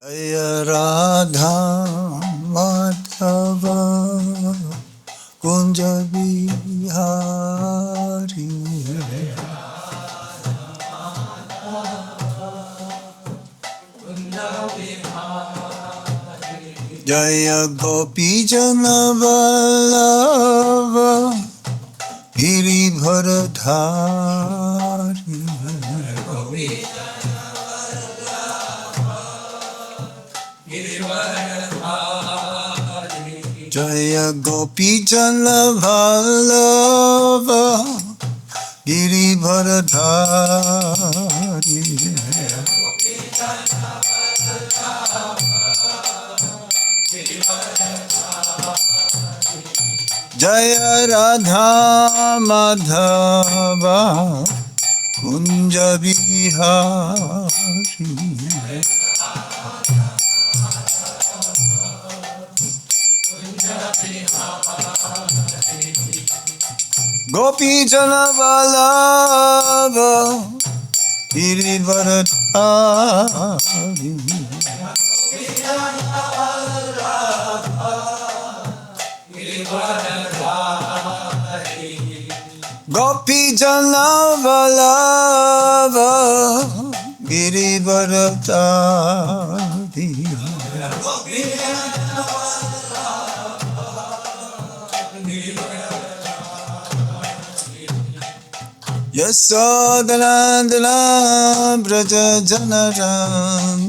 Jaya Radha Madhava Kunja Bihari Jaya Gopi Jana Vallabha Girivardhari Jaya Gopi Jana Vallabha Girivardhari Jaya Radha Madhava Kunja Bihari Gopi Jana Vallabha Girivardhari Gopi Jana Vallabha Girivardhari Yasodhanandana Braja Janardan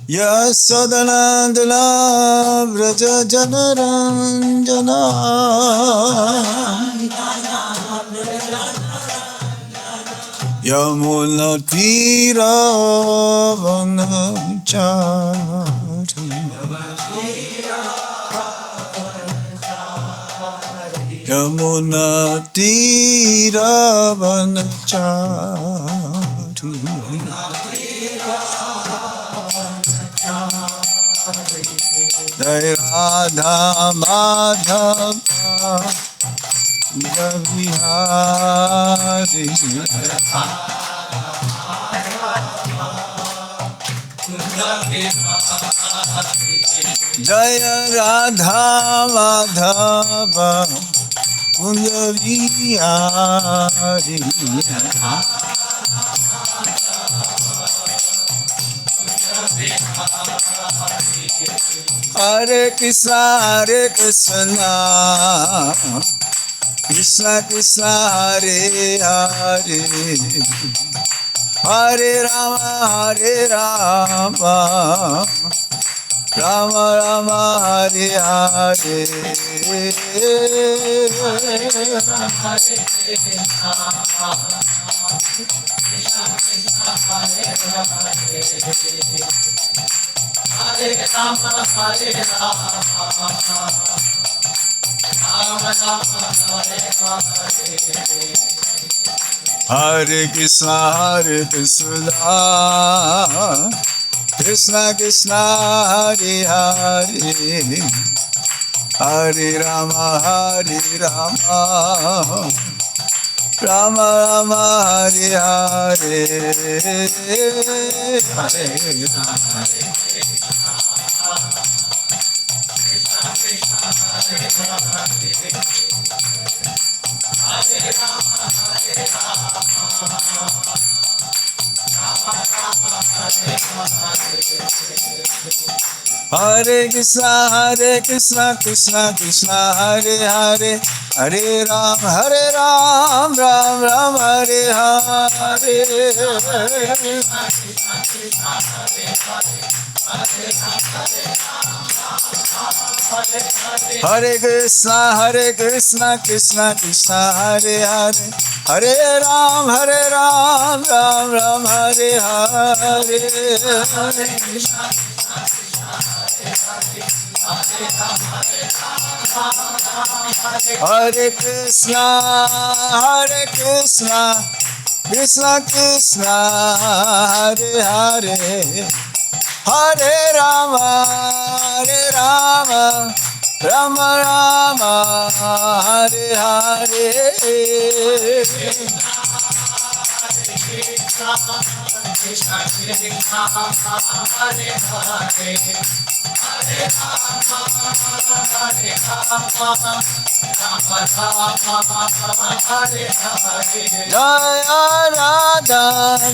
Yasodhanandana Braja Janardan Yamuna Tira Vanachari Yamuna Tira Vanachari Jai Radha Madhava Bihari Jaya Radha Madhava Kunja Bihari Hare Krishna Krishna Krishna Hare Hare Hare Rama Rama Rama Hare Hare Hare Krishna Krishna Krishna Hare Hare Hare Rama Rama Rama Hare Hare Hare Krishna Krishna Krishna Hare Hare Hare Ram Ram Ram Hare Hare Hare Krishna, Krishna Krishna, Hare Hare, Hare Ram, Ram Ram, Hare Hare. Hare Krishna, Krishna Krishna, Hare Hare, Hare Rama, Rama Rama, Hare Hare. Krishna Krishna, Hare Hare, Hare Rama, Rama Rama, Hare Hare. Jaya Radha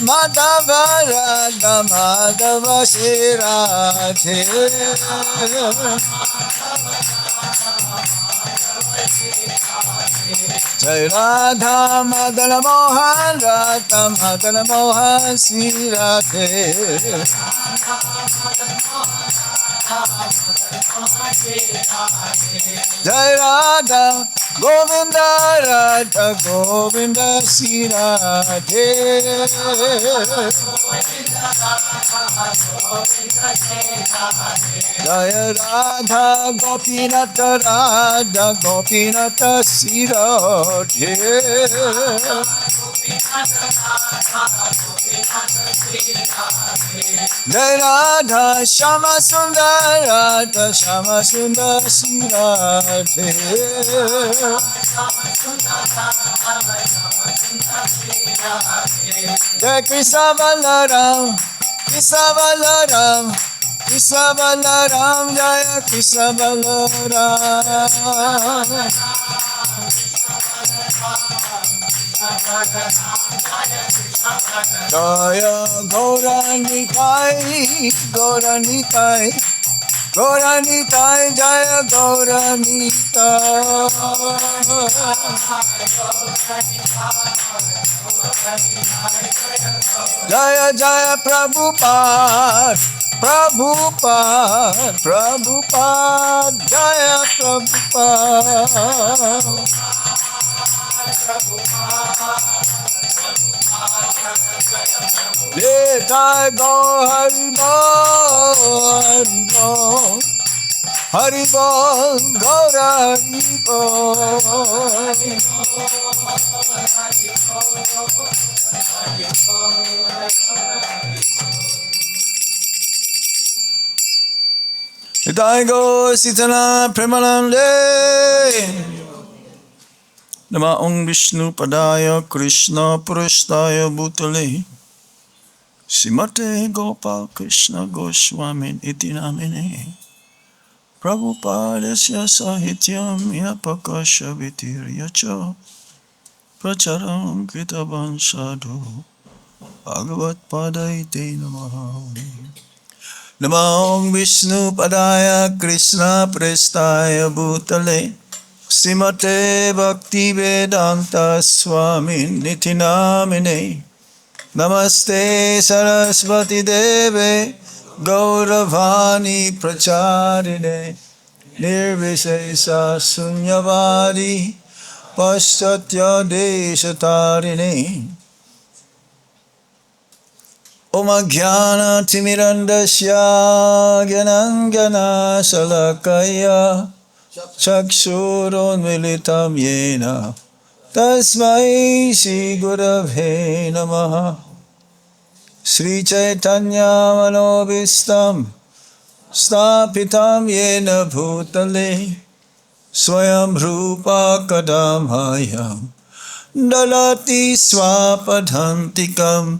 Madhava, Radha Madhava Shri Radhe. Jai Radha Madana Mohan, Radha Madana Mohan, Sri Radhe. Jai Radha Govinda, Radha Govinda, Sri Radhe. Jaya Radha Gopinata, Radha Gopinata, Sri Radhe. Jai Radha Shama Sundar, Radha Shama Sundar, Sri Radhe. Jai Krishna Balaram, Krishna Balaram, Krishna Balaram, Jaya Krishna Balaram. Jaya Gauranikai, Gauranikai, Gauranikai, Jaya Gauranikai. Jaya Jaya Prabhupada, Prabhupada, Prabhupada, Jaya Prabhupada. Let I go, Hari Bol, Hari Bol, Gaura Hari Bol. Let I go, Sitana Premanande. Nama Om Vishnu Padaya Krishna Purushtaya Bhutale Simate Gopal Krishna Goswami Iti Namine Prabhupadasya Sahityam Yapakasha Vitiryacha Pracharam Kitavan Sadhu Bhagavad Padaite Namaha. Nama Om Vishnu Padaya Krishna Prestaya Bhutale Srimate Bhakti-Vedanta Swami Niti Namine Namaste Saraswati Deve Gauravani Pracharine Nirvishesa Sunyavadi Paschatya Deshatarine Om Ajnana Timirandasya Gyanangana Salakaya Chakshurunmilitam yena Tasmai Shri Gurave Namaha. Sri Chaitanya Manobhistam Stapitam yena bhutale Swayam Rupa Kadamhayam Dalati Swapadhantikam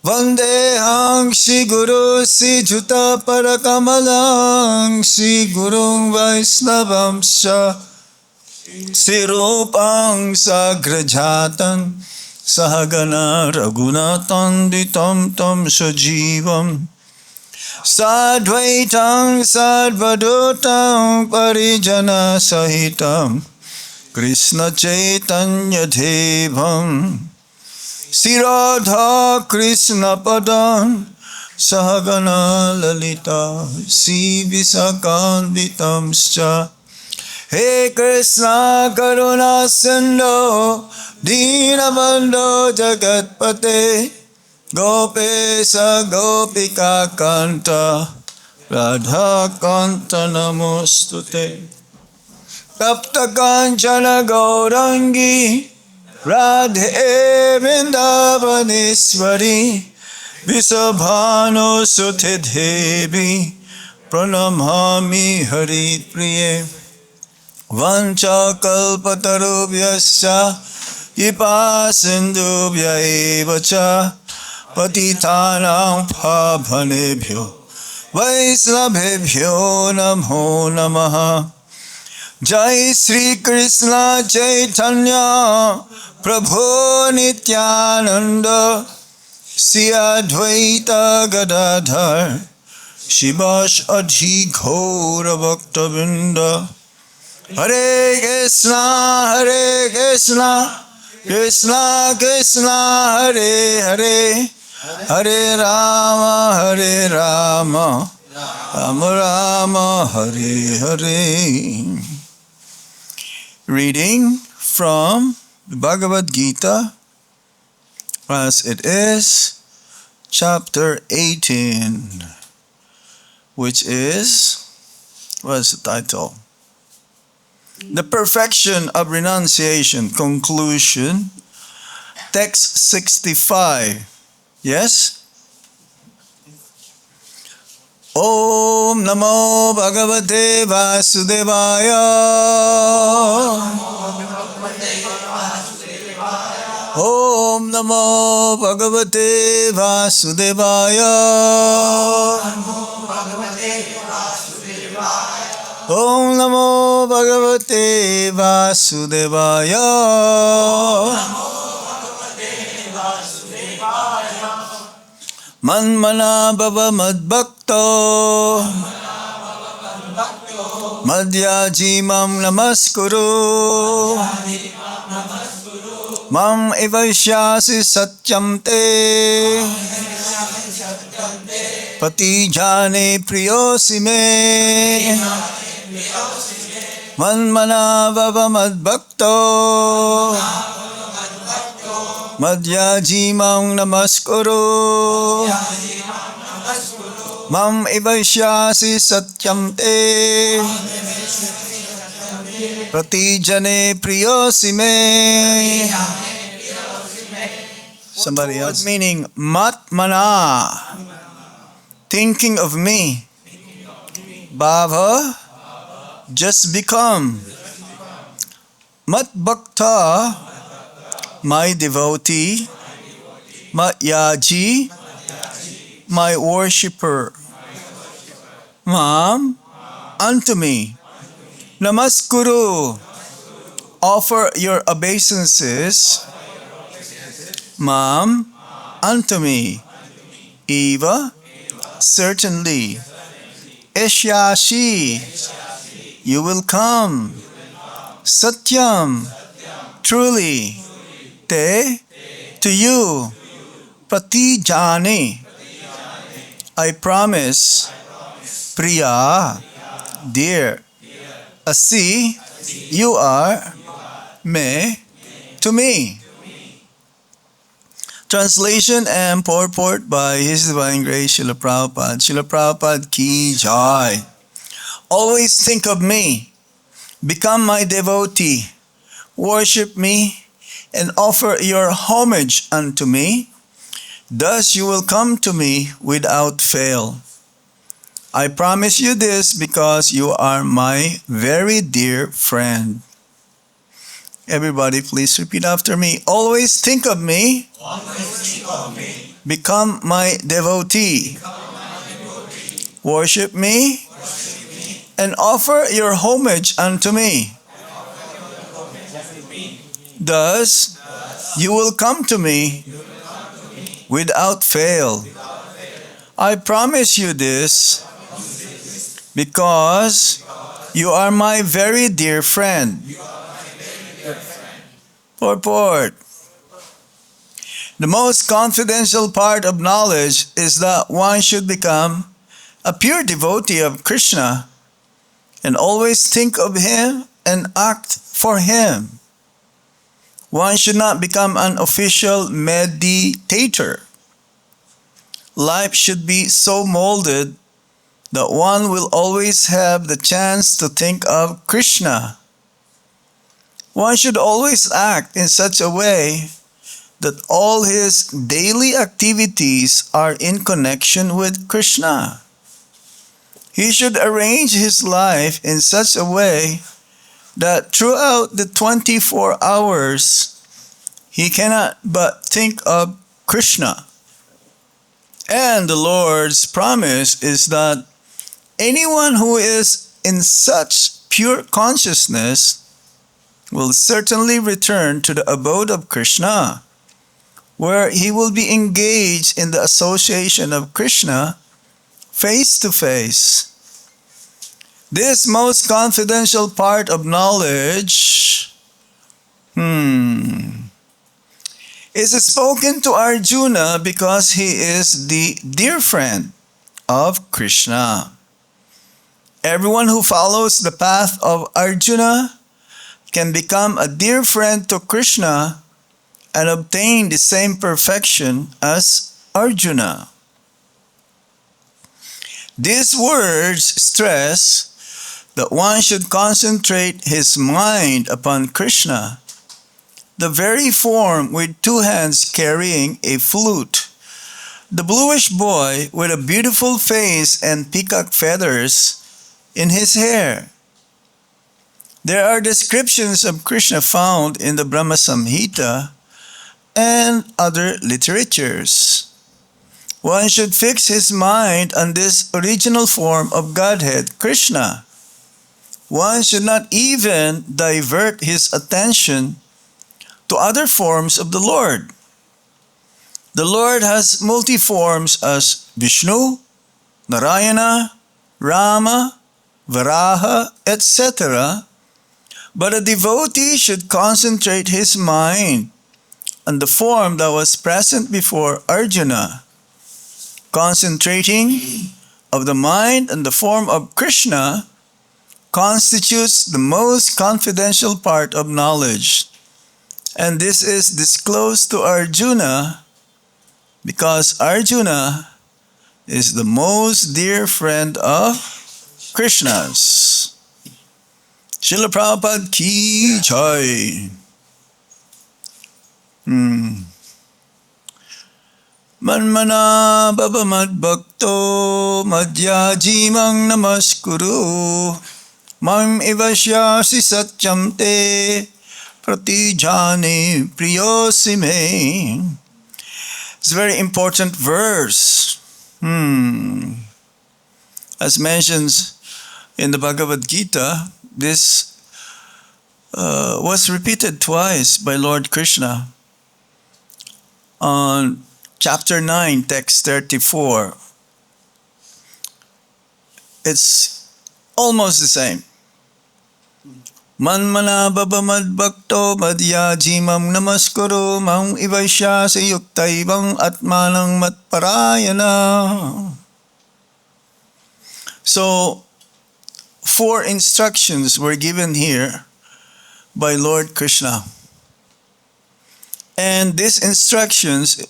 Vandehang Shri Guru Sri Juta Parakamalang Shri Gurung Vaisnavam Sha Sri Rupang Sagrajatan Sahagana Raghunatan Ditam Tam Sajivam Sadvaitam Sadvadutam Parijana Sahitam Krishna Chaitanya Devam Sri Radha Krishna Padan Sahagana Lalita Sivisakanditamscha. He Krishna Karuna Sindhu Dinabandhu Jagatpate Gopesa Gopika Kanta Radha Kanta Namostute. Tapta Kanchana Gaurangi Radhe Vrindavaneshwari Visabhanu Sute Devi Pranamhami Hari Priye. Vancha kalpatarubhyasya Ipa sindubhya evacha Patitanam pabhanebhyo Vaisnabhebhyo namo namaha. Jai Sri Krishna Chaitanya Prabhu Nityananda Sri Advaita Gadadhar Shivash Adhi Ghora Bhaktavinda. Hare Krishna, Krishna Krishna, Hare Hare, Hare Rama, Rama Rama, Hare Hare. Reading from the Bhagavad-Gita as it is, chapter 18, which is, what is the title? The Perfection of Renunciation, Conclusion, text 65. Yes? Om Namo Bhagavate Vasudevaya. Om Namo Bhagavate Vasudevaya. Om Namo Bhagavate Vasudevaya. Manmana Bhava Madbhakto Madhyaji Mam Namaskuru Mam Evaishyasi Satyam Te Patijane Priyosi Me Manmana Bhava Madbhakto Madhyaji Mam Namaskuru Mam Evaishyasi Satyam Te Pratijane Priyosi Me. Somebody else. Meaning Matmana, thinking of me. Bhava, just become. Matbhakta, my devotee. Matyaji, my worshipper. Mam, unto me. Namaskuru, offer your obeisances. Mam, unto me. Eva, certainly. Eshyashi, you will come. Satyam, truly. Te, to you. Pratijane, I promise. Priya, dear. Asi, you are. Me, to me. Translation and purport by His Divine Grace Srila Prabhupada. Srila Prabhupada ki jai. Always think of me. Become my devotee. Worship me and offer your homage unto me. Thus you will come to me without fail. I promise you this because you are my very dear friend. Everybody, please repeat after me. Always think of me. Always think of me. Become my devotee. Become my devotee. Worship me. Worship me. And offer your homage unto me. Thus, you will come to me without fail. I promise you this because you are my very dear friend. Purport. The most confidential part of knowledge is that one should become a pure devotee of Krishna and always think of Him and act for Him. One should not become an official meditator. Life should be so molded that one will always have the chance to think of Krishna. One should always act in such a way that all his daily activities are in connection with Krishna. He should arrange his life in such a way that throughout the 24 hours, he cannot but think of Krishna. And the Lord's promise is that anyone who is in such pure consciousness will certainly return to the abode of Krishna, where he will be engaged in the association of Krishna face to face. This most confidential part of knowledge is spoken to Arjuna because he is the dear friend of Krishna. Everyone who follows the path of Arjuna can become a dear friend to Krishna and obtain the same perfection as Arjuna. These words stress that one should concentrate his mind upon Krishna, the very form with two hands carrying a flute, the bluish boy with a beautiful face and peacock feathers in his hair. There are descriptions of Krishna found in the Brahma Samhita and other literatures. One should fix his mind on this original form of Godhead, Krishna. One should not even divert his attention to other forms of the Lord. The Lord has multi-forms as Vishnu, Narayana, Rama, Varaha, etc. But a devotee should concentrate his mind on the form that was present before Arjuna. Concentrating of the mind on the form of Krishna constitutes the most confidential part of knowledge. And this is disclosed to Arjuna because Arjuna is the most dear friend of Krishna's. Srila Prabhupada ki jai. Manmana baba madbhakto madhyajimang namaskuru mam ivasyasi satyam te pratijane priyosime. It's a very important verse. As mentioned in the Bhagavad-Gita, this was repeated twice by Lord Krishna on chapter 9, text 34. It's almost the same. Manmana baba madbhakto madhyajimam namaskuru mam ivasyasa yuktaibang atmanang matparayana. So, 4 instructions were given here by Lord Krishna. And these instructions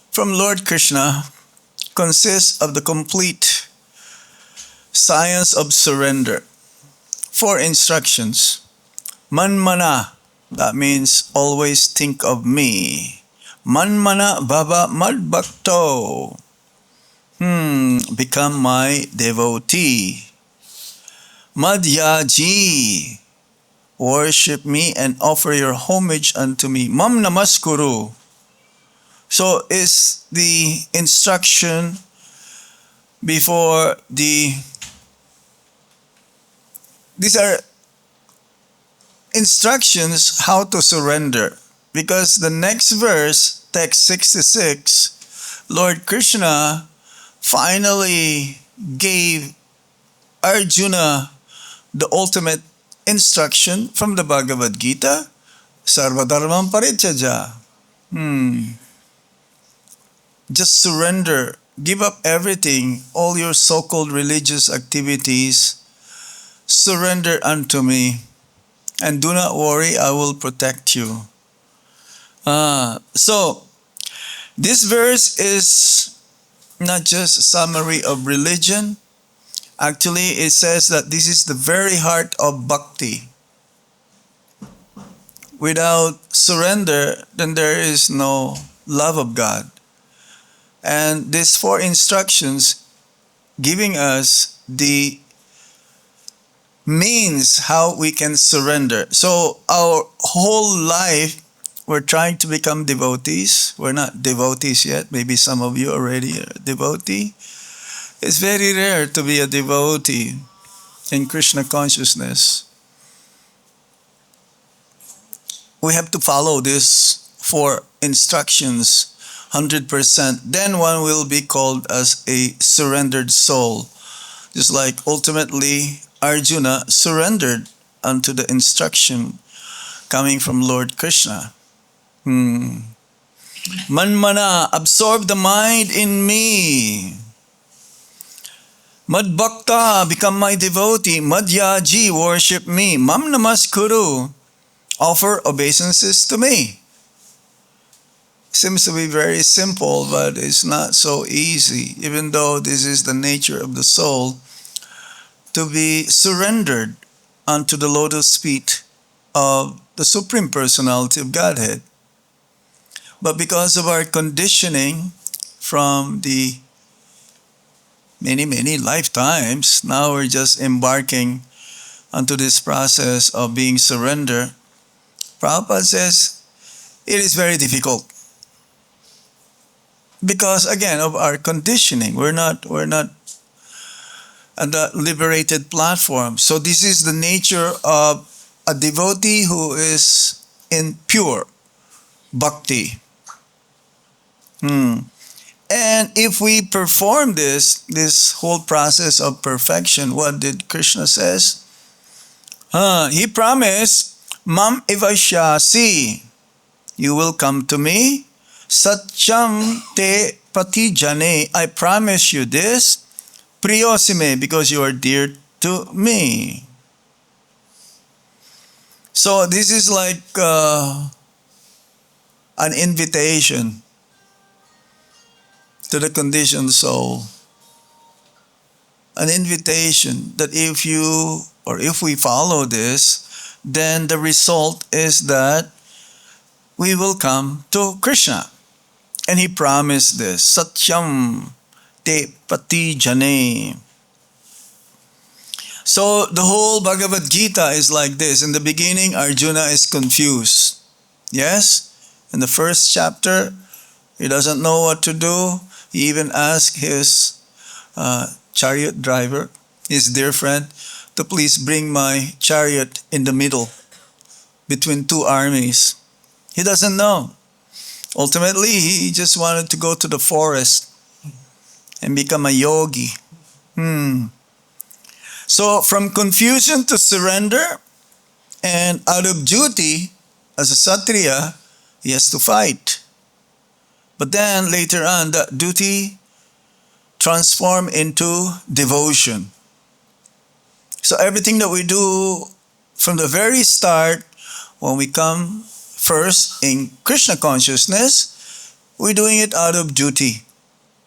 from Lord Krishna consist of the complete science of surrender. 4 instructions. Manmana, that means always think of me. Manmana baba madbhakto, become my devotee. Madhyaji, worship me and offer your homage unto me. Mam namaskuru. So is the instruction before these are instructions how to surrender. Because the next verse, text 66, Lord Krishna finally gave Arjuna the ultimate instruction from the Bhagavad-Gita, Sarvadharmam Parityaja. Just surrender. Give up everything, all your so-called religious activities. Surrender unto me. And do not worry, I will protect you. So, this verse is not just a summary of religion. Actually, it says that this is the very heart of bhakti. Without surrender, then there is no love of God. And these four instructions giving us the means how we can surrender. So our whole life, we're trying to become devotees. We're not devotees yet. Maybe some of you already are a devotee. It's very rare to be a devotee in Krishna consciousness. We have to follow these four instructions 100%. Then one will be called as a surrendered soul. Just like ultimately Arjuna surrendered unto the instruction coming from Lord Krishna. Manmana, absorb the mind in me. Madbhakta, become my devotee. Madhyaji, worship me. Mam namaskuru, offer obeisances to me. Seems to be very simple, but it's not so easy, even though this is the nature of the soul, to be surrendered unto the lotus feet of the Supreme Personality of Godhead. But because of our conditioning from the many lifetimes, now we're just embarking onto this process of being surrendered. Prabhupada says it is very difficult. Because again of our conditioning, we're not at the liberated platform. So this is the nature of a devotee who is in pure bhakti. And if we perform this whole process of perfection, what did Krishna says? He promised, Mam ivashyasi, you will come to me. Satyam te pratijane, I promise you this. Priyosime, because you are dear to me. So this is like an invitation to the conditioned soul. An invitation that if you or if we follow this, then the result is that we will come to Krishna. And he promised this, Satyam te pratijane. So the whole Bhagavad-Gita is like this. In the beginning, Arjuna is confused. Yes? In the first chapter, he doesn't know what to do. He even asked his chariot driver, his dear friend, to please bring my chariot in the middle between two armies. He doesn't know. Ultimately, he just wanted to go to the forest and become a yogi. So from confusion to surrender, and out of duty, as a Satriya, he has to fight. But then later on, that duty transform into devotion. So everything that we do from the very start, when we come first in Krishna consciousness, we're doing it out of duty.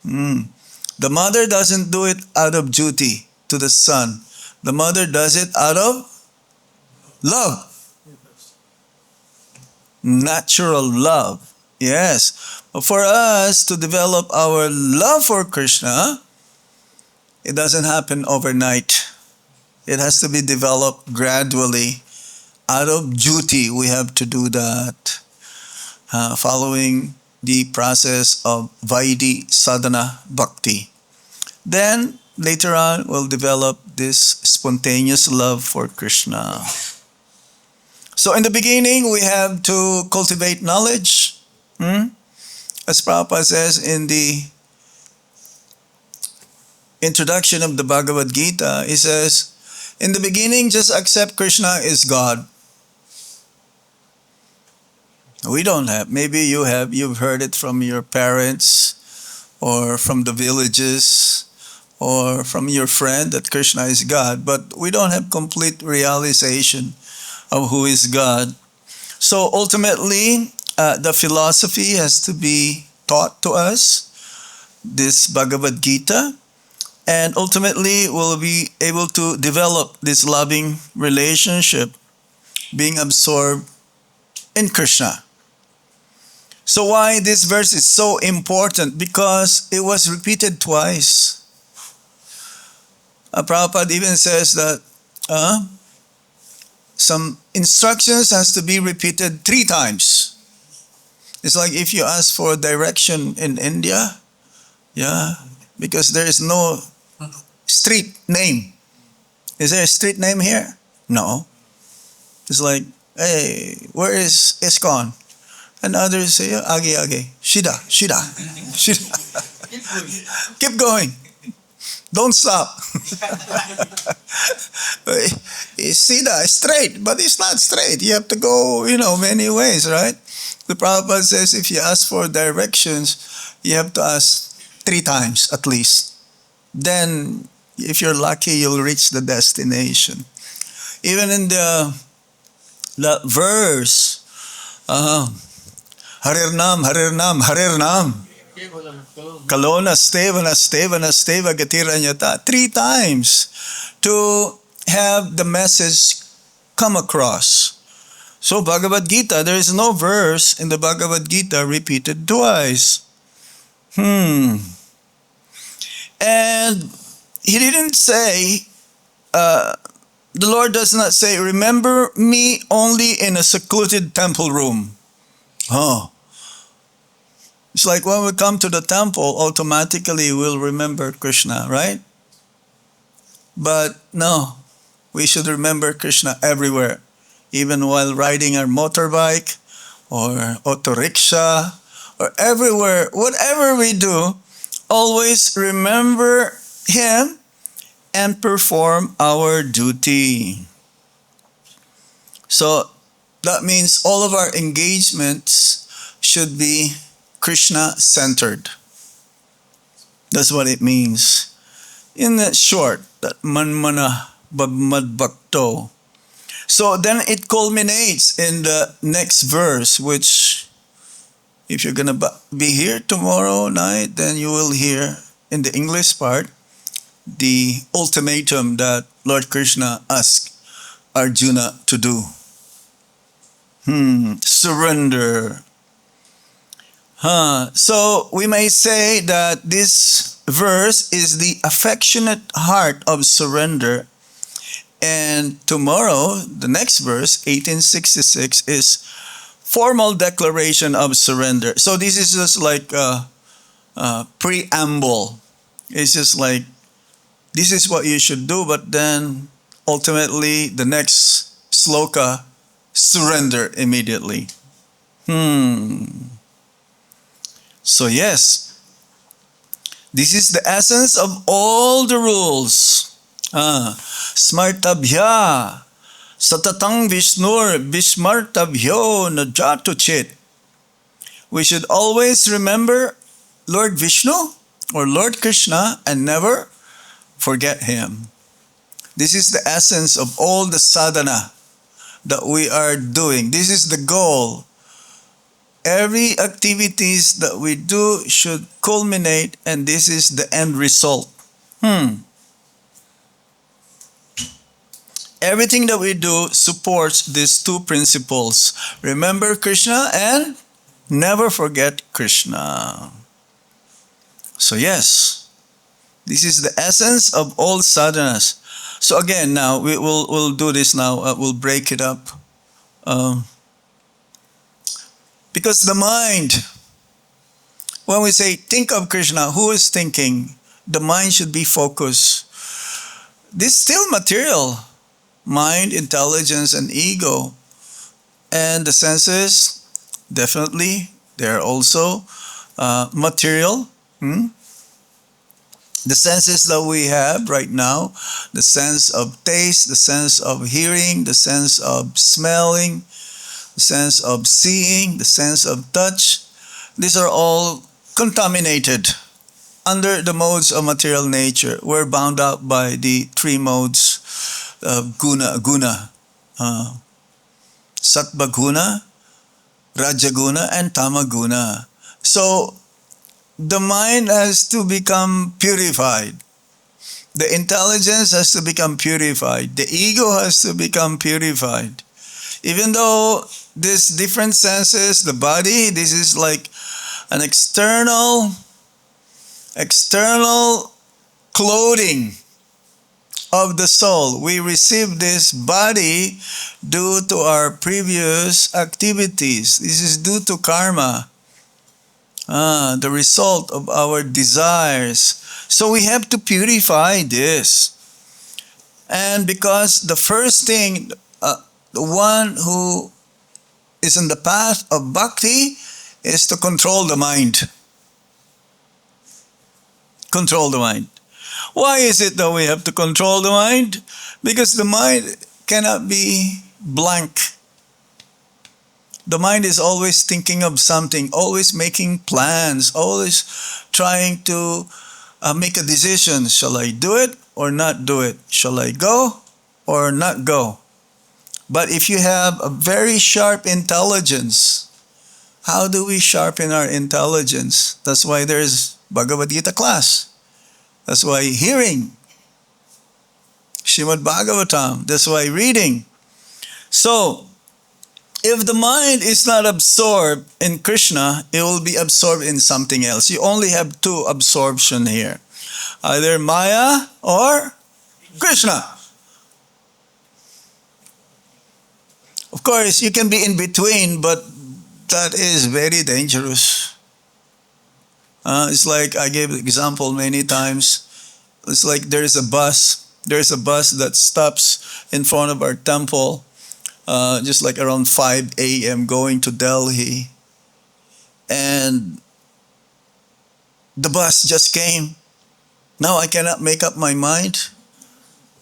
The mother doesn't do it out of duty to the son. The mother does it out of love. Natural love. Yes. But for us to develop our love for Krishna, it doesn't happen overnight. It has to be developed gradually. Out of duty, we have to do that. Following the process of Vaidhi Sadhana Bhakti. Then, later on, we'll develop this spontaneous love for Krishna. So in the beginning, we have to cultivate knowledge. As Prabhupada says in the introduction of the Bhagavad-Gita, he says, in the beginning, just accept Krishna is God. We don't have. Maybe you have. You've heard it from your parents or from the villages, or from your friend that Krishna is God, but we don't have complete realization of who is God. So ultimately, the philosophy has to be taught to us, this Bhagavad-Gita, and ultimately we'll be able to develop this loving relationship, being absorbed in Krishna. So why this verse is so important? Because it was repeated twice. Prabhupada even says that some instructions has to be repeated 3 times. It's like if you ask for direction in India, because there is no street name. Is there a street name here? No. It's like, hey, where is ISKCON? And others say, age, shida. Keep going. Don't stop. Sida, straight, but it's not straight. You have to go, many ways, right? The Prabhupada says if you ask for directions, you have to ask 3 times at least. Then, if you're lucky, you'll reach the destination. Even in the verse, Harir Nam, Kalona Steva Gatiranyata, 3 times to have the message come across. So Bhagavad-Gita, there is no verse in the Bhagavad-Gita repeated twice. And he didn't say, the Lord does not say, remember me only in a secluded temple room. It's like when we come to the temple, automatically we'll remember Krishna, right? But no, we should remember Krishna everywhere. Even while riding our motorbike or auto rickshaw or everywhere, whatever we do, always remember Him and perform our duty. So that means all of our engagements should be Krishna-centered. That's what it means. In that short, that manmana madbhakto. So then it culminates in the next verse, which if you're going to be here tomorrow night, then you will hear in the English part the ultimatum that Lord Krishna asked Arjuna to do. Surrender. So we may say that this verse is the affectionate heart of surrender. And tomorrow, the next verse, 1866, is formal declaration of surrender. So this is just like a preamble. It's just like, this is what you should do, but then ultimately the next sloka, surrender immediately. So yes, this is the essence of all the rules. Smartabhya satatang vishnur vismartabhyo najatuchit. We should always remember Lord Vishnu or Lord Krishna and never forget Him. This is the essence of all the sadhana that we are doing. This is the goal. Every activities that we do should culminate, and this is the end result. Everything that we do supports these 2 principles. Remember Krishna and never forget Krishna. So yes, this is the essence of all sadhanas. So again, now we'll do this now. We'll break it up. Because the mind, when we say think of Krishna, who is thinking? The mind should be focused. This is still material. Mind, intelligence, and ego. And the senses, definitely, they're also material. The senses that we have right now, the sense of taste, the sense of hearing, the sense of smelling, the sense of seeing, the sense of touch, these are all contaminated. under the modes of material nature. We're bound up by the three modes of guna, sattva guna, rajaguna, and tamaguna. So the mind has to become purified. The intelligence has to become purified. The ego has to become purified. Even though these different senses, the body, this is like an external clothing of the soul. We receive this body due to our previous activities. This is due to karma, the result of our desires. So we have to purify this. And because the first thing, the one who is in the path of bhakti is to control the mind. Control the mind. Why is it that we have to control the mind? Because the mind cannot be blank. The mind is always thinking of something, always making plans, always trying to make a decision. Shall I do it or not do it? Shall I go or not go? But if you have a very sharp intelligence, how do we sharpen our intelligence? That's why there's Bhagavad-Gita class. That's why hearing Srimad Bhagavatam. That's why reading. So, if the mind is not absorbed in Krishna, it will be absorbed in something else. You only have two absorption here. Either Maya or Krishna. Of course, you can be in between, but that is very dangerous. It's like I gave the example many times. It's like there's a bus. There's a bus that stops in front of our temple, just like around 5 a.m. going to Delhi. And the bus just came. Now I cannot make up my mind.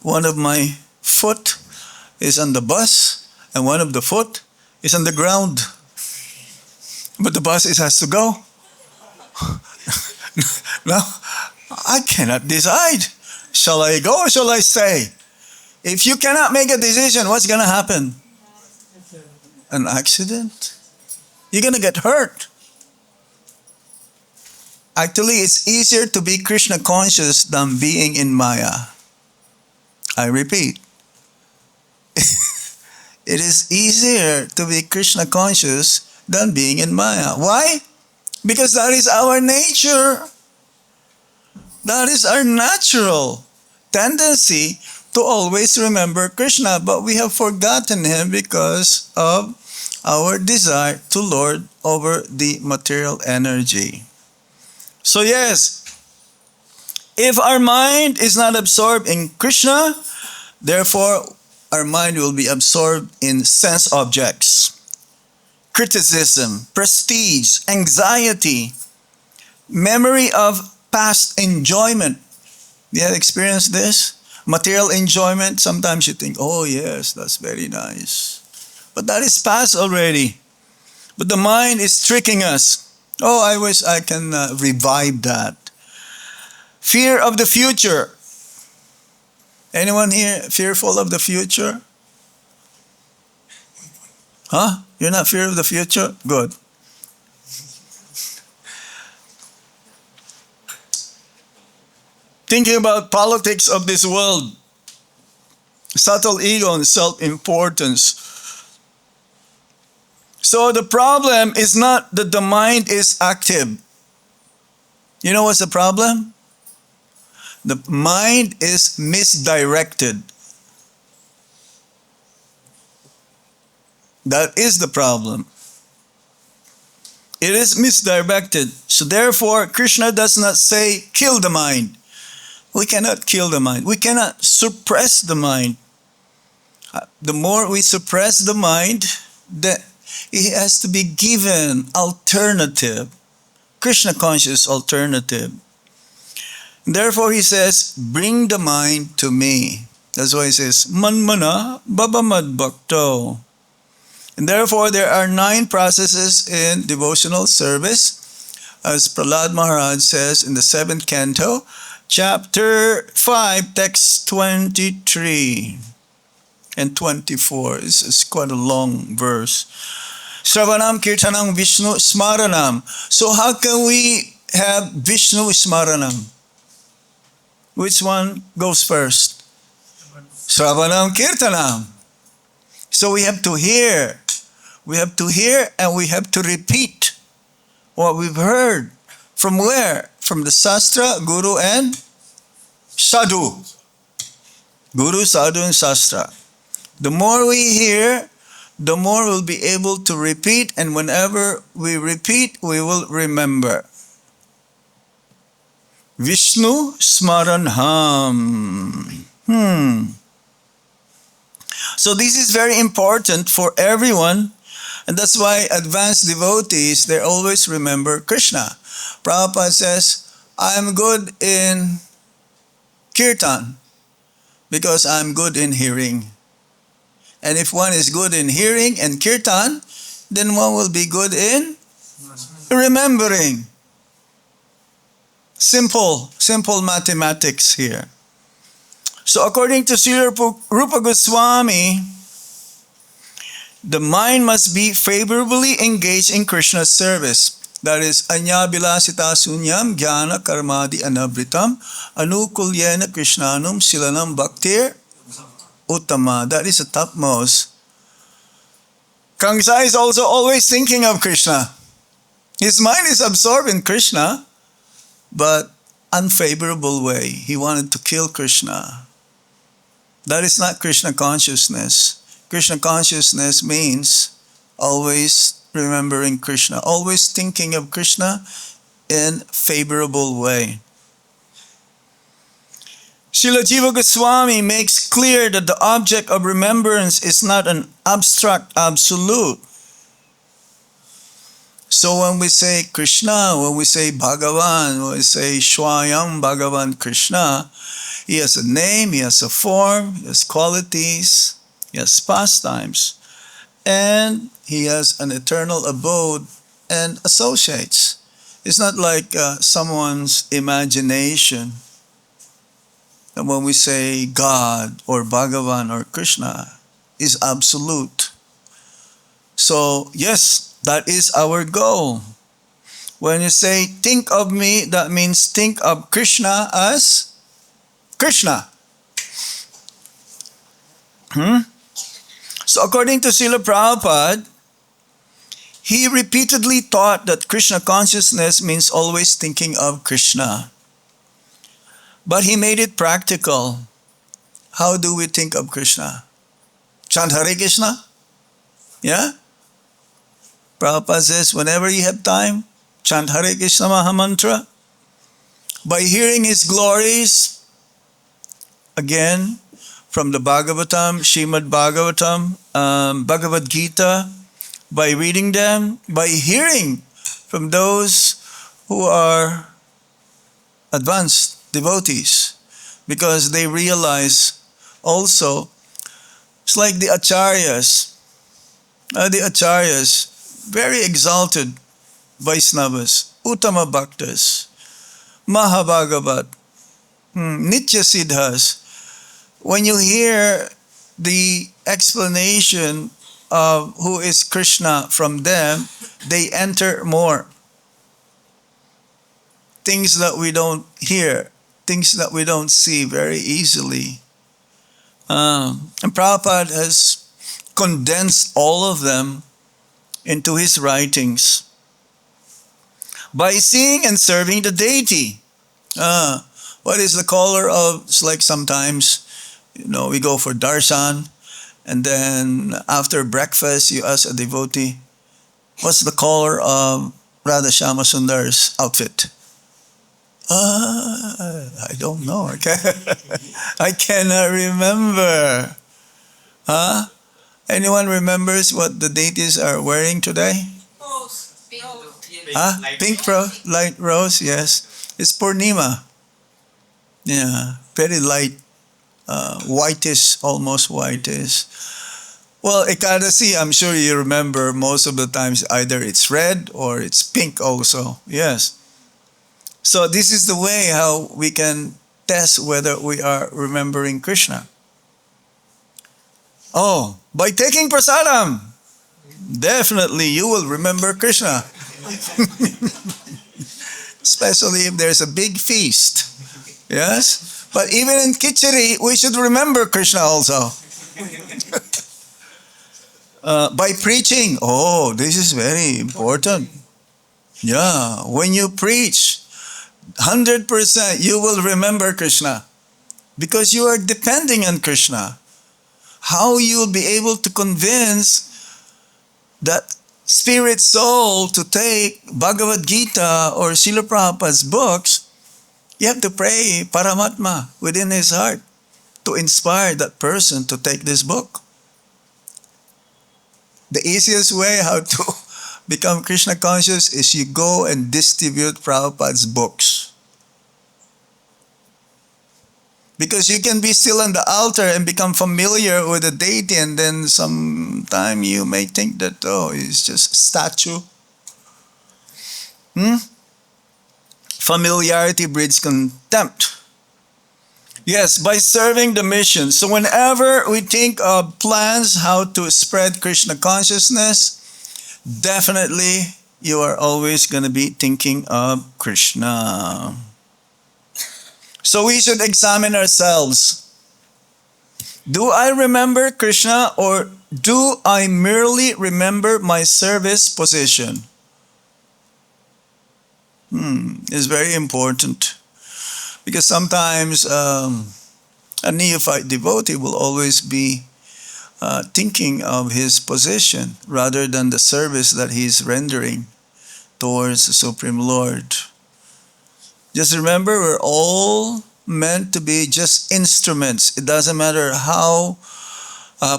One of my foot is on the bus, and one of the foot is on the ground. But the bus has to go. Now, I cannot decide. Shall I go or shall I stay? If you cannot make a decision, what's going to happen? An accident? You're going to get hurt. Actually, it's easier to be Krishna conscious than being in Maya. I repeat. It is easier to be Krishna conscious than being in Maya. Why? Because that is our nature. That is our natural tendency to always remember Krishna. But we have forgotten Him because of our desire to lord over the material energy. So yes, if our mind is not absorbed in Krishna, therefore our mind will be absorbed in sense objects, criticism, prestige, anxiety, memory of past enjoyment. You have experienced this? Material enjoyment, sometimes you think, oh yes, that's very nice. But that is past already. But the mind is tricking us. Oh, I wish I can revive that. Fear of the future. Anyone here fearful of the future? Huh? You're not fear of the future? Good. Thinking about politics of this world, subtle ego and self-importance. So the problem is not that the mind is active. You know what's the problem? The mind is misdirected. That is the problem. It is misdirected. So therefore, Krishna does not say, kill the mind. We cannot kill the mind. We cannot suppress the mind. The more we suppress the mind, it has to be given alternative, Krishna conscious alternative. Therefore he says, bring the mind to me. That's why he says, manmana babamad bhakto. And therefore there are 9 processes in devotional service. as Prahlad Maharaj says in the 7th canto, chapter 5, text 23 and 24. It's quite a long verse. Shravanam Kirtanam Vishnu Smaranam. So how can we have Vishnu Smaranam? Which one goes first? Shravanam Kirtanam. So we have to hear. We have to hear and we have to repeat what we've heard. From where? From the Shastra, Guru and Sadhu. Guru, Sadhu and Shastra. The more we hear, the more we'll be able to repeat, and whenever we repeat, we will remember. Vishnu Smaranham. So this is very important for everyone, and that's why advanced devotees, they always remember Krishna. Prabhupada says, I'm good in kirtan because I'm good in hearing. And if one is good in hearing and kirtan, then one will be good in remembering. Simple mathematics here. So according to Srila Rupa Goswami, the mind must be favorably engaged in Krishna's service. That is, anya bilasita sunyam jnana karmadi anabritam anukulyena krishnanum silanam bhaktir uttama. That is the topmost. Kamsa is also always thinking of Krishna. His mind is absorbed in Krishna, but unfavorable way. He wanted to kill Krishna. That is not Krishna consciousness. Krishna consciousness means always remembering Krishna, always thinking of Krishna in favorable way. Srila Jiva Goswami makes clear that the object of remembrance is not an abstract absolute. So when we say Krishna, when we say Bhagavan, when we say Swayam Bhagavan Krishna, he has a name, he has a form, he has qualities, he has pastimes, and he has an eternal abode and associates. It's not like someone's imagination. And when we say God or Bhagavan or Krishna is absolute. So yes, that is our goal. When you say think of me, that means think of Krishna as Krishna. So according to Srila Prabhupada, he repeatedly taught that Krishna consciousness means always thinking of Krishna. But he made it practical. How do we think of Krishna? Chant Hare Krishna? Yeah? Prabhupada says, whenever you have time, chant Hare Krishna Mahamantra. By hearing his glories, again, from the Bhagavatam, Srimad Bhagavatam, Bhagavad-Gita, by reading them, by hearing from those who are advanced devotees, because they realize also, it's like the Acharyas, very exalted Vaisnavas, Uttama Bhaktas, Mahabhagavat, Nitya Siddhas. When you hear the explanation of who is Krishna from them, they enter more. Things that we don't hear, things that we don't see very easily. And Prabhupada has condensed all of them into his writings. By seeing and serving the deity. What is the color of, it's like sometimes, we go for darshan, and then after breakfast, you ask a devotee, what's the color of Radha Shama Sundar's outfit? I don't know. I cannot remember. Anyone remembers what the deities are wearing today? Rose. Pink rose, light rose, yes. It's Purnima. Yeah, very light, whitish, almost whitish. Well, Ekadasi, I'm sure you remember most of the times either it's red or it's pink also. Yes. So this is the way how we can test whether we are remembering Krishna. Oh, by taking prasadam, definitely you will remember Krishna. Especially if there's a big feast. Yes? But even in Kichari, we should remember Krishna also. By preaching, oh, this is very important. Yeah, when you preach, 100% you will remember Krishna because you are depending on Krishna. How you'll be able to convince that spirit soul to take Bhagavad-Gita or Srila Prabhupada's books, you have to pray Paramatma within his heart to inspire that person to take this book. The easiest way how to become Krishna conscious is you go and distribute Prabhupada's books. Because you can be still on the altar and become familiar with the deity, and then sometime you may think that, oh, it's just a statue. Familiarity breeds contempt. Yes, by serving the mission. So whenever we think of plans how to spread Krishna consciousness, definitely you are always going to be thinking of Krishna. So we should examine ourselves. Do I remember Krishna, or do I merely remember my service position? It's very important. Because sometimes a neophyte devotee will always be thinking of his position rather than the service that he is rendering towards the Supreme Lord. Just remember, we're all meant to be just instruments. It doesn't matter how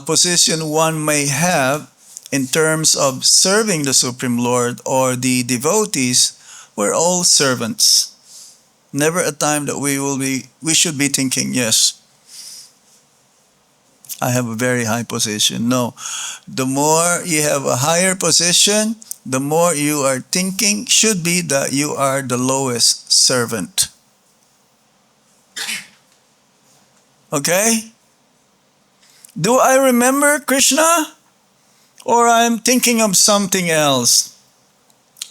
position one may have in terms of serving the Supreme Lord or the devotees. We're all servants. Never a time that we should be thinking, yes, I have a very high position. No. The more you have a higher position, the more you are thinking should be that you are the lowest servant. Okay? Do I remember Krishna? Or I'm thinking of something else?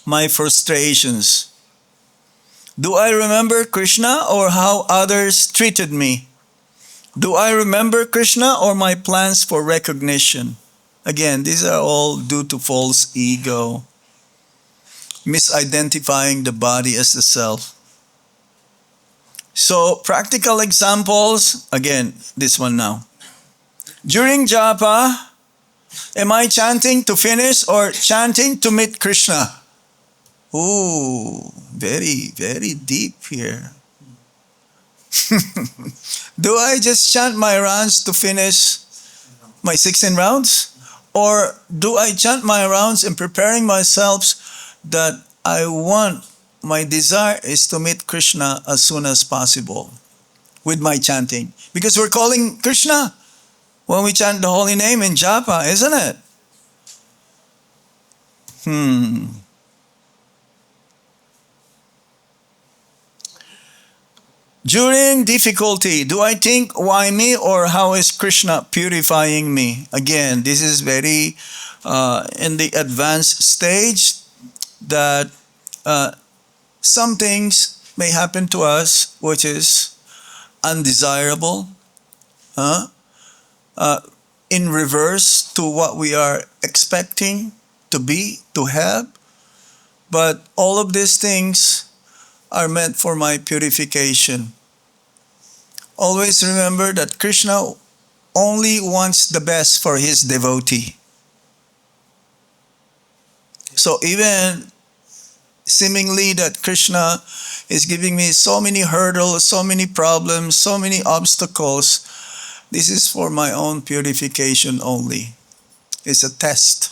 My frustrations. Do I remember Krishna or how others treated me? Do I remember Krishna or my plans for recognition? Again, these are all due to false ego. Misidentifying the body as the self. So, practical examples. Again, this one now. During japa, am I chanting to finish or chanting to meet Krishna? Ooh, very, very deep here. Do I just chant my rounds to finish my 16 rounds? Or do I chant my rounds in preparing myself that my desire is to meet Krishna as soon as possible with my chanting? Because we're calling Krishna when we chant the holy name in japa, isn't it? During difficulty, do I think, why me, or how is Krishna purifying me? Again, this is very in the advanced stage that some things may happen to us which is undesirable, in reverse to what we are expecting to be, to have. But all of these things are meant for my purification. Always remember that Krishna only wants the best for his devotee. So even seemingly that Krishna is giving me so many hurdles, so many problems, so many obstacles, this is for my own purification only. It's a test.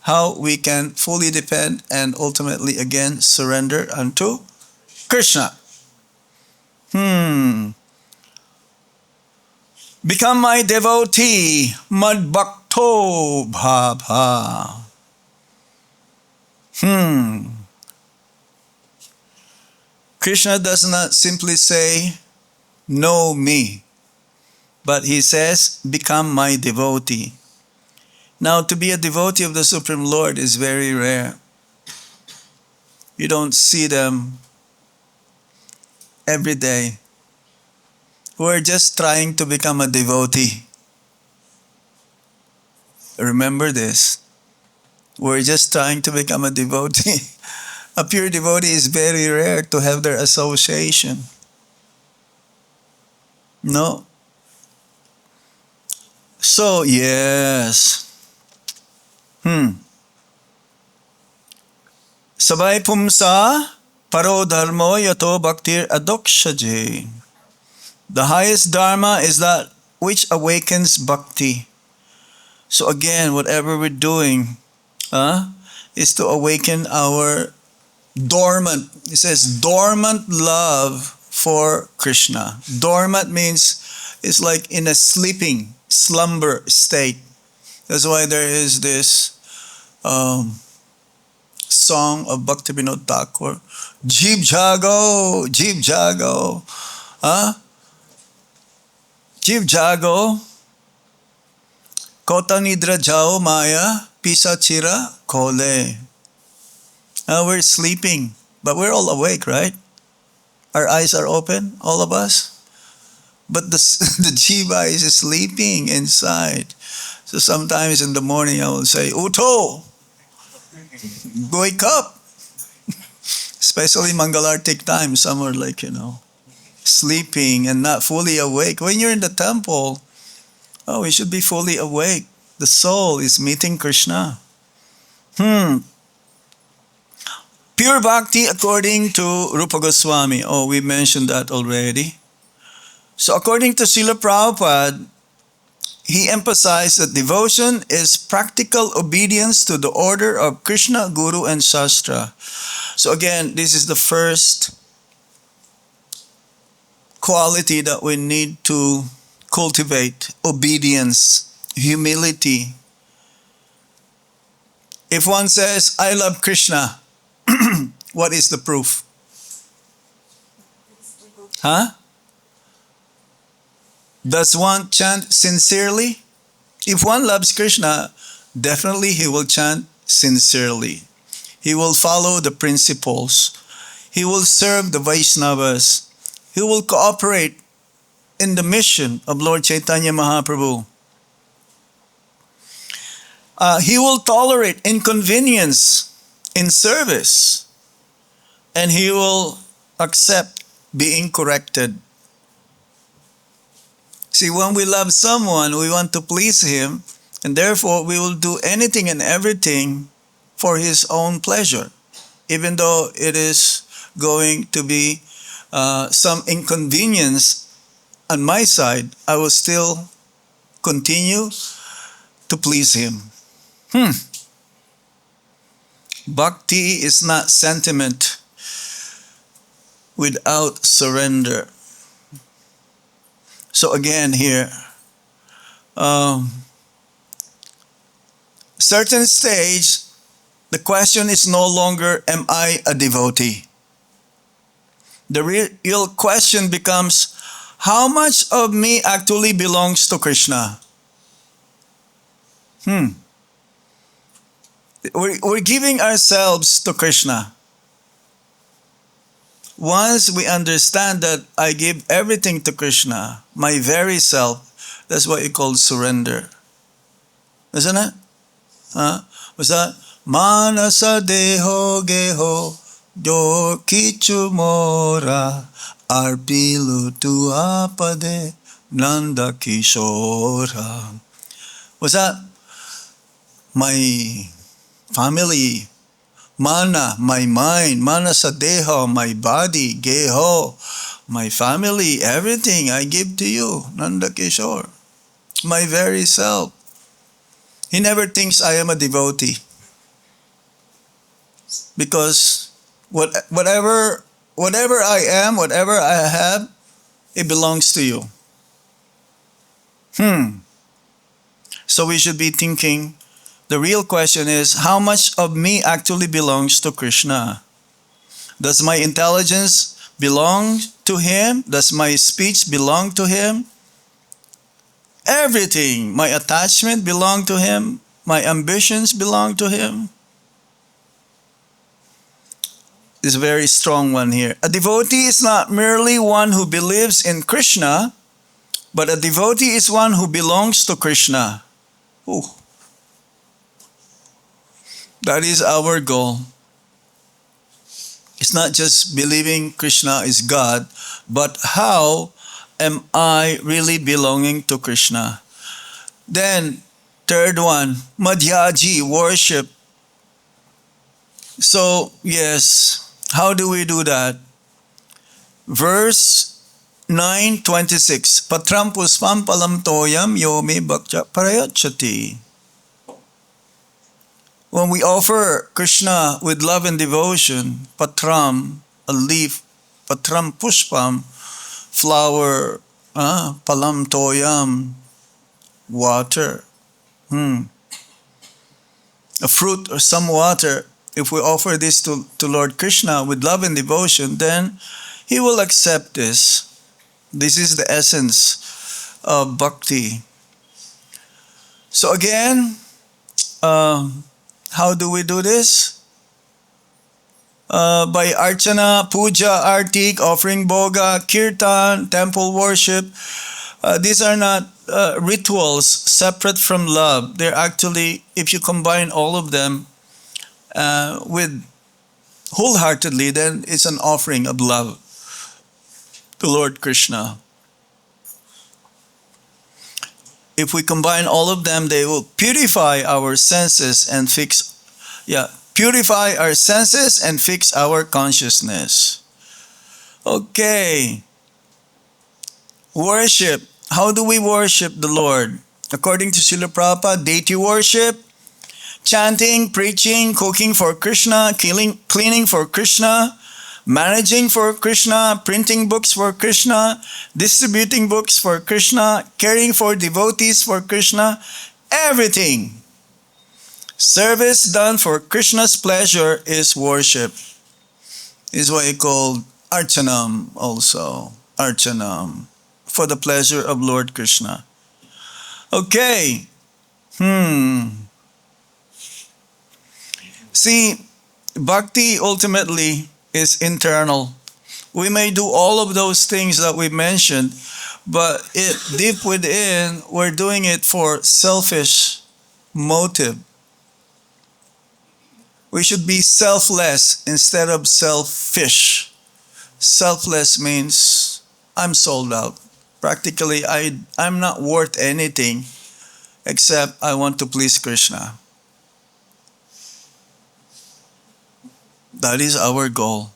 How we can fully depend and ultimately again surrender unto Krishna. Become my devotee, Mad Bhakta Uto Bhava. Krishna does not simply say, know me, but he says, become my devotee. Now, to be a devotee of the Supreme Lord is very rare. You don't see them every day. We're just trying to become a devotee. Remember this. We're just trying to become a devotee. A pure devotee is very rare to have their association. No. So, yes. Sabay pumsa paro dharmo yato bhaktir adokshaje. The highest dharma is that which awakens bhakti. So again, whatever we're doing is to awaken our dormant, it says dormant love for Krishna. Dormant means it's like in a sleeping, slumber state. That's why there is this song of Bhaktivinoda Thakur, Jeev Jago, Jeev Jago. Jeev Jago, Kota Nidra Jao Maya, Pisa Chira Kole. We're sleeping, but we're all awake, right? Our eyes are open, all of us. But the jiva is sleeping inside. So sometimes in the morning I will say, Uto, wake up. Especially Mangalartik time, some are like, sleeping and not fully awake. When you're in the temple, we should be fully awake. The soul is meeting Krishna. Pure bhakti according to Rupa Goswami. We mentioned that already. So according to Srila Prabhupada, he emphasized that devotion is practical obedience to the order of Krishna, Guru, and Shastra. So again, this is the first quality that we need to cultivate: obedience, humility. If one says, I love Krishna, what is the proof? Does one chant sincerely? If one loves Krishna, definitely he will chant sincerely. He will follow the principles. He will serve the Vaishnavas. He will cooperate in the mission of Lord Chaitanya Mahaprabhu. He will tolerate inconvenience in service, and he will accept being corrected. See, when we love someone, we want to please him, and therefore we will do anything and everything for his own pleasure, even though it is going to be some inconvenience on my side. I will still continue to please him. Bhakti is not sentiment without surrender. So again here, certain stage, the question is no longer, am I a devotee? The real question becomes, how much of me actually belongs to Krishna? We're giving ourselves to Krishna. Once we understand that I give everything to Krishna, my very self, that's what you call surrender. Isn't it? What's that? Manasa deho geho do kichu mora arpilu tu apade nanda kishora. What's that? My family, mana, my mind, manasa deho, my body, geho, my family, everything I give to you, Nanda Kishore, my very self. He never thinks I am a devotee, because whatever I am, whatever I have, it belongs to you. So we should be thinking, the real question is, how much of me actually belongs to Krishna? Does my intelligence belong to Him? Does my speech belong to Him? Everything, my attachment belong to Him. My ambitions belong to Him. This is a very strong one here. A devotee is not merely one who believes in Krishna, but a devotee is one who belongs to Krishna. Ooh. That is our goal. It's not just believing Krishna is God, but how am I really belonging to Krishna? Then, third one, Madhyaji, worship. So, yes, how do we do that? Verse 9:26, Patram puspam palam toyam yomi bhaktya parayachati. When we offer Krishna with love and devotion, patram, a leaf, patram pushpam, flower, palam toyam, water, a fruit or some water, if we offer this to Lord Krishna with love and devotion, then He will accept this. This is the essence of bhakti. So again, how do we do this? By archana, puja, artik, offering bhoga, kirtan, temple worship. These are not rituals separate from love. They're actually, if you combine all of them with wholeheartedly, then it's an offering of love to Lord Krishna. If we combine all of them, they will purify our senses and purify our senses and fix our consciousness. Okay. Worship. How do we worship the Lord? According to Srila Prabhupada, deity worship, chanting, preaching, cooking for Krishna, cleaning for Krishna, managing for Krishna, printing books for Krishna, distributing books for Krishna, caring for devotees for Krishna, everything. Service done for Krishna's pleasure is worship. Is what he called archanam also. Archanam. For the pleasure of Lord Krishna. Okay. See, bhakti ultimately is internal. We may do all of those things that we mentioned, but deep within, we're doing it for selfish motive. We should be selfless instead of selfish. Selfless means I'm sold out. Practically, I'm not worth anything except I want to please Krishna. That is our goal.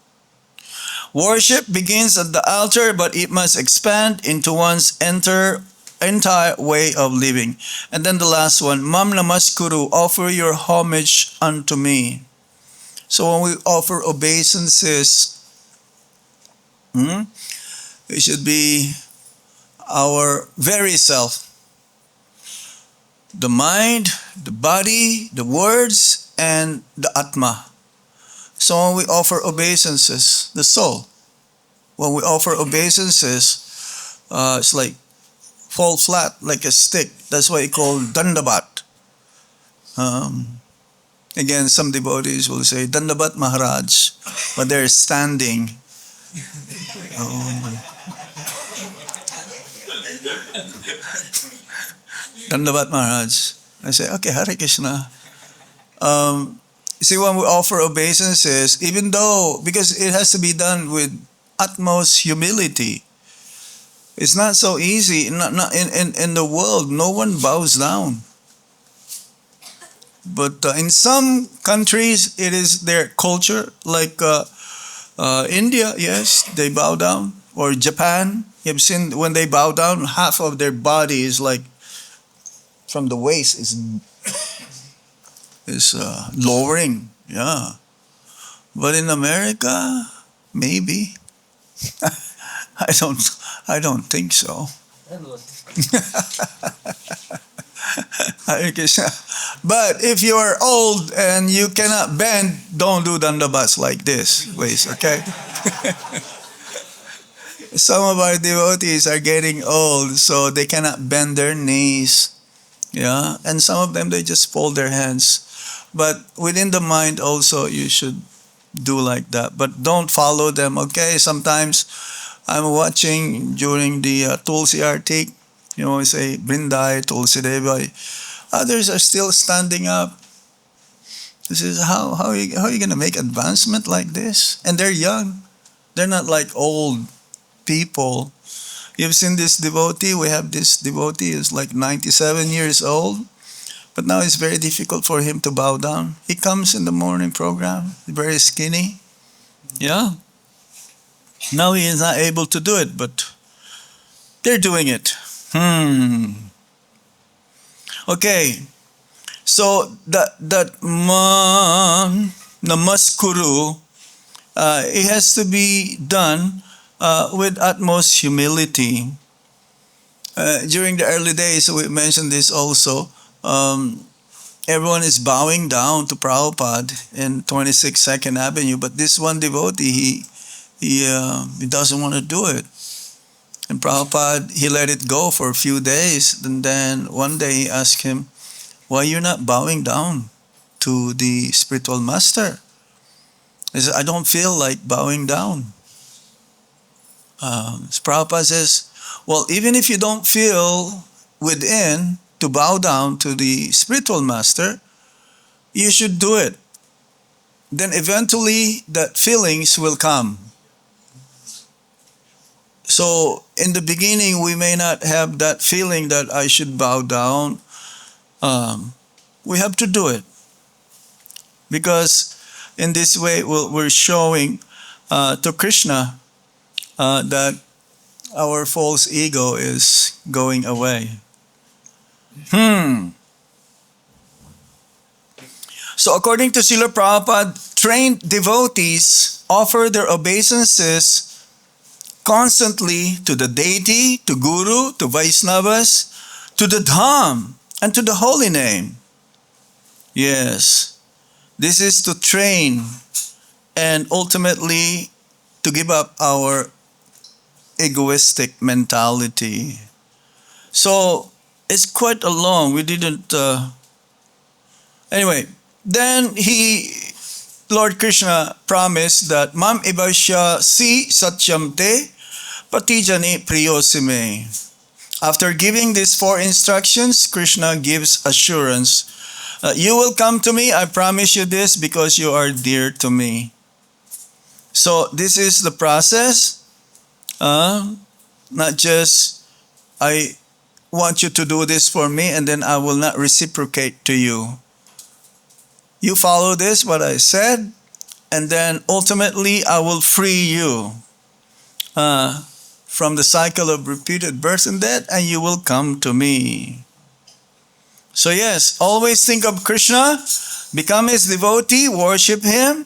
Worship begins at the altar, but it must expand into one's entire way of living. And then the last one, Mam Namaskuru, offer your homage unto me. So when we offer obeisances, it should be our very self. The mind, the body, the words, and the Atma. So when we offer obeisances, the soul, when we offer obeisances, it's like fall flat like a stick. That's why it's called dandabat. Again, some devotees will say dandabat Maharaj, but they're standing. Dandabat Maharaj. I say, okay, Hare Krishna. See, when we offer obeisances, even though, because it has to be done with utmost humility, it's not so easy. Not in the world, no one bows down. But in some countries, it is their culture, like India, yes, they bow down. Or Japan, you've seen when they bow down, half of their body is like, from the waist is lowering, yeah. But in America, maybe. I don't think so. Hare Krishna. But if you are old and you cannot bend, don't do dandabats like this, please, okay? Some of our devotees are getting old, so they cannot bend their knees. Yeah, and some of them, they just fold their hands. But within the mind also, you should do like that. But don't follow them, okay? Sometimes I'm watching during the Tulsi Artik, we say Brindai, Tulsi Devai. Others are still standing up. This is how are you going to make advancement like this? And they're young. They're not like old people. You've seen this devotee. We have this devotee who's like 97 years old. But now it's very difficult for him to bow down. He comes in the morning program, very skinny. Yeah. Now he is not able to do it, but they're doing it. Okay. So that man namaskuru, it has to be done with utmost humility. During the early days, we mentioned this also. Everyone is bowing down to Prabhupada in 26 Second Avenue, but this one devotee, he doesn't want to do it. And Prabhupada, he let it go for a few days. And then one day he asked him, why you're not bowing down to the spiritual master? He said, I don't feel like bowing down. So Prabhupada says, well, even if you don't feel within to bow down to the spiritual master, you should do it. Then eventually that feelings will come. So in the beginning, we may not have that feeling that I should bow down. We have to do it. Because in this way, we're showing to Krishna that our false ego is going away. So according to Srila Prabhupada, trained devotees offer their obeisances constantly to the deity, to Guru, to Vaisnavas, to the Dham, and to the holy name. Yes, this is to train and ultimately to give up our egoistic mentality. So it's quite a long, we didn't, anyway, then Lord Krishna promised that Mam Ibasya Si Satyam Te Patijani Priyosime. After giving these 4 instructions, Krishna gives assurance. You will come to me, I promise you this, because you are dear to me. So this is the process. Not just, I want you to do this for me and then I will not reciprocate to you. You follow this, what I said, and then ultimately I will free you from the cycle of repeated birth and death, and you will come to me. So yes, always think of Krishna, become his devotee, worship him,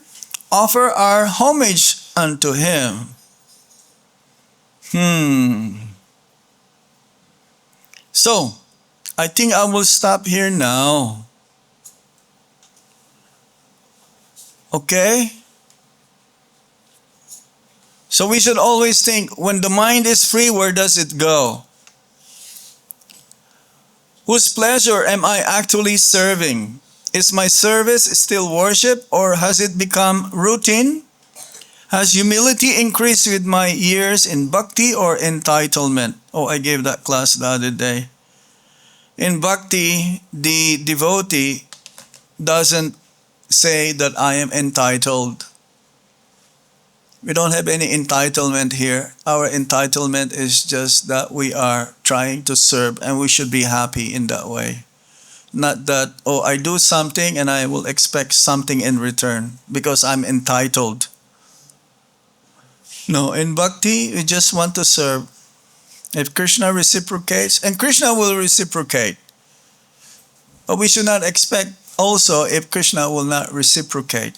offer our homage unto him. So, I think I will stop here now. Okay? So we should always think, when the mind is free, where does it go? Whose pleasure am I actually serving? Is my service still worship, or has it become routine? Has humility increased with my years in bhakti or entitlement? Oh, I gave that class the other day. In bhakti, the devotee doesn't say that I am entitled. We don't have any entitlement here. Our entitlement is just that we are trying to serve, and we should be happy in that way. Not that, oh, I do something and I will expect something in return because I'm entitled. No, in bhakti, we just want to serve. If Krishna reciprocates, and Krishna will reciprocate. But we should not expect also if Krishna will not reciprocate.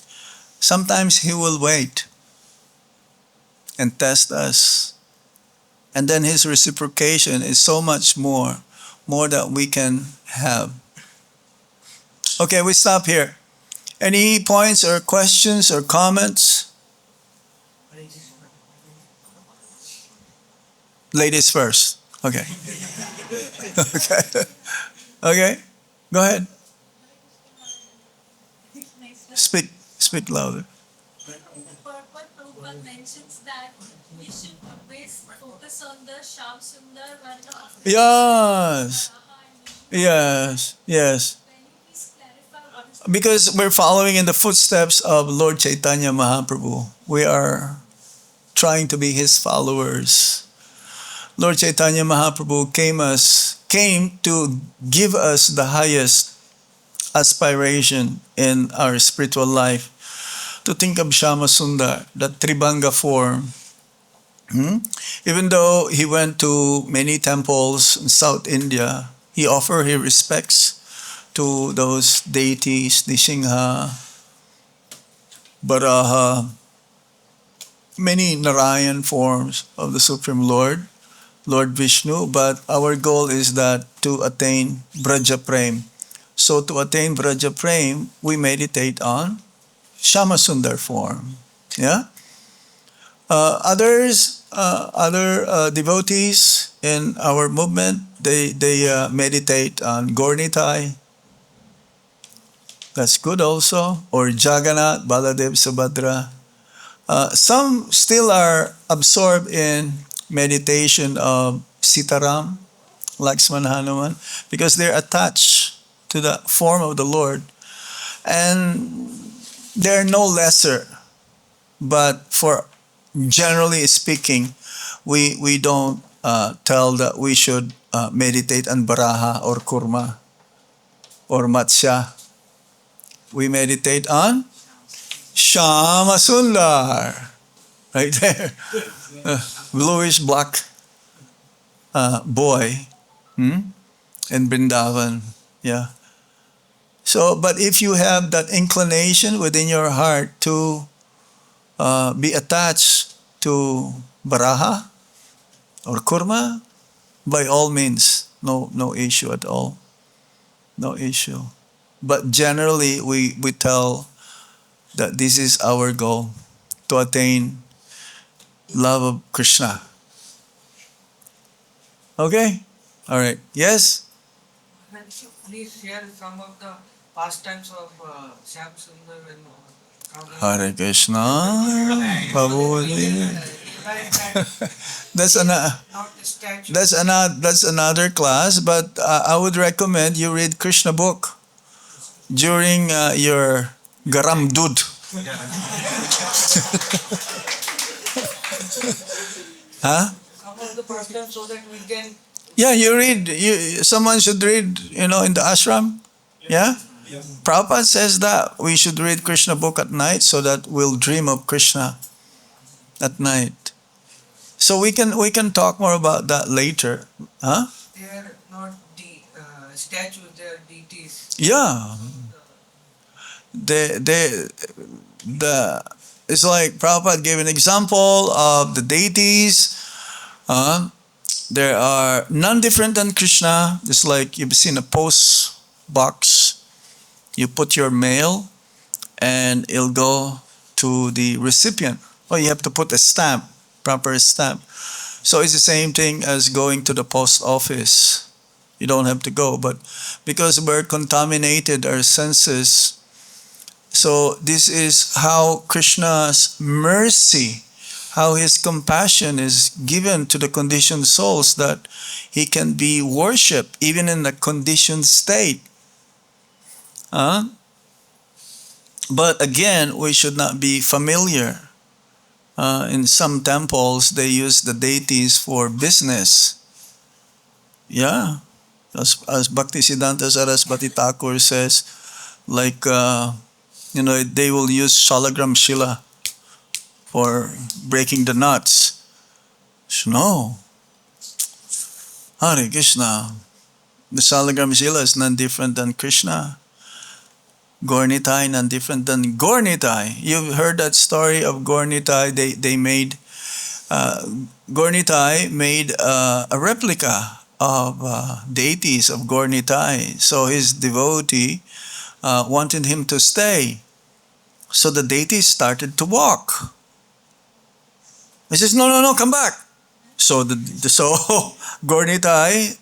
Sometimes he will wait and test us. And then his reciprocation is so much more more that we can have. Okay, we stop here. Any points or questions or comments? Ladies first. Okay. Okay. Okay. Go ahead. Speak louder. Purport Prabhupada mentions that we should always focus on the Sham Sundar Varna of the Yes. Yes. Yes. Can you please clarify what is Because we're following in the footsteps of Lord Chaitanya Mahaprabhu. We are trying to be his followers. Lord Chaitanya Mahaprabhu came to give us the highest aspiration in our spiritual life, to think of Shama Sundar, that Tribanga form. Even though he went to many temples in South India, he offered his respects to those deities, Nisingha, Baraha, many Narayan forms of the Supreme Lord, Lord Vishnu. But our goal is that to attain Braja Prem. So to attain Braja Prem, we meditate on Shama Sundar form. Yeah. Other devotees in our movement, they meditate on Gornitai. That's good also. Or Jagannath, Baladev, Subhadra. Some still are absorbed in meditation of Sitaram, Lakshman, Hanuman, because they're attached to the form of the Lord. And they're no lesser. But for generally speaking, we don't tell that we should meditate on Baraha or Kurma or Matsya. We meditate on Shama Sundar. Right there. Bluish black boy in Vrindavan. Yeah. So, but if you have that inclination within your heart to be attached to Baraha or Kurma, by all means, no issue at all. No issue. But generally, we tell that this is our goal, to attain love of Krishna. Okay? All right. Yes? Can you please share some of the pastimes of Shyam Sundar and Radha? Hare Krishna. Prabhupada. That's Not the statue. that's another class, but I would recommend you read Krishna book during your Garam Dud. Huh? Some of the pastimes so that we can. Yeah, you read. Someone should read. In the ashram. Yeah. Prabhupada says that we should read Krishna book at night so that we'll dream of Krishna at night. So we can talk more about that later. Huh? They are not statues, they are deities. Yeah. It's like Prabhupada gave an example of the deities. There are none different than Krishna. Just like you've seen a post box. You put your mail and it'll go to the recipient. Oh, you have to put a stamp, proper stamp. So it's the same thing as going to the post office. You don't have to go, but because we're contaminated, our senses. So this is how Krishna's mercy, how his compassion is given to the conditioned souls, that he can be worshipped even in a conditioned state. But again, we should not be familiar. In some temples, they use the deities for business. Yeah. As Bhaktisiddhanta Saraswati Thakur says, like, they will use Shalagram Shila for breaking the nuts. So, no. Hare Krishna. The Shalagram Shila is none different than Krishna. Gornitai none different than Gornitai. You've heard that story of Gornitai. Gornitai made a replica deities of Gornitai. So his devotee wanted him to stay. So the deity started to walk. He says, no, no, no, come back. So so Gornitai,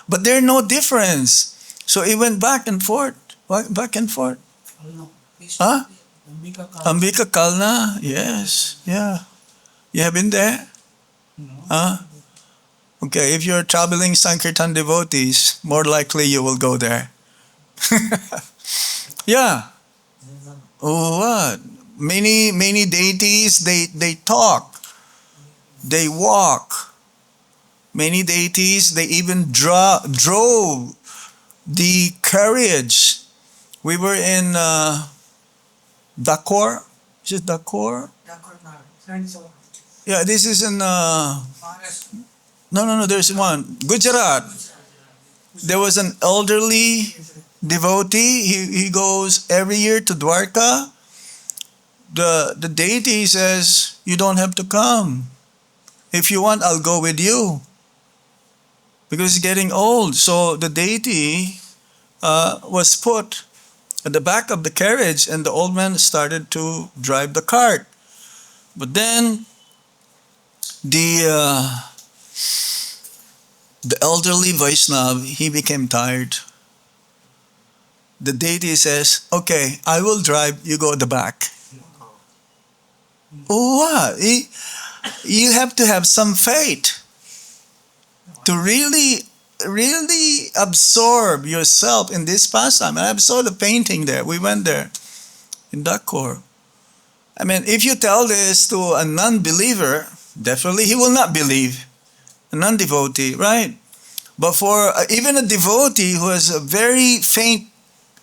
but there's no difference. So he went back and forth, back and forth. Huh? Ambika Kalna, yes, yeah. You have been there? Huh? Okay, if you're traveling Sankirtan devotees, more likely you will go there. Yeah. Oh, what? Many deities, they talk, they walk. Many deities, they even drove the carriage. We were in Dakor. Is it Dakor? Yeah, this is in no, there's one. Gujarat. There was an elderly devotee. He goes every year to Dwarka. The deity says, you don't have to come. If you want, I'll go with you. Because he's getting old. So the deity was put at the back of the carriage, and the old man started to drive the cart. But then the elderly Vaishnav, he became tired. The deity says, okay, I will drive, you go at the back. What? You have to have some faith to really absorb yourself in this pastime. And I saw the painting there. We went there in Dakor. I mean, if you tell this to a non-believer, definitely he will not believe. A non-devotee, right? But for even a devotee who has a very faint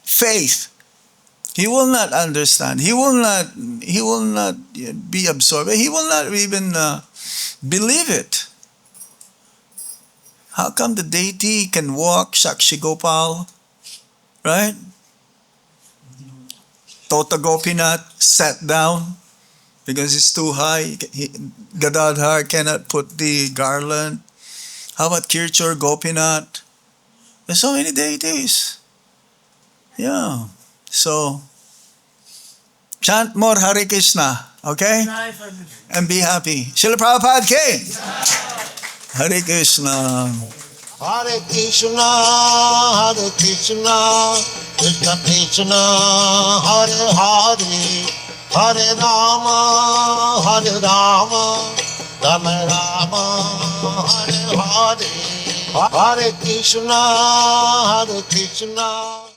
faith, he will not understand. He will not be absorbed. He will not even believe it. How come the deity can walk Sakshi Gopal, right? Tota Gopinath sat down because it's too high. Gadadhar cannot put the garland. How about Kirchor Gopinath? There's so many deities. Yeah. So, chant more Hare Krishna, okay? And be happy. Srila Prabhupada Ki Hare Krishna. Hare Krishna, Hare Krishna, Krishna Krishna, Hare Hare, Hare Rama, Hare Rama, Rama Rama, Hare Hare, Hare Krishna, Hare Krishna.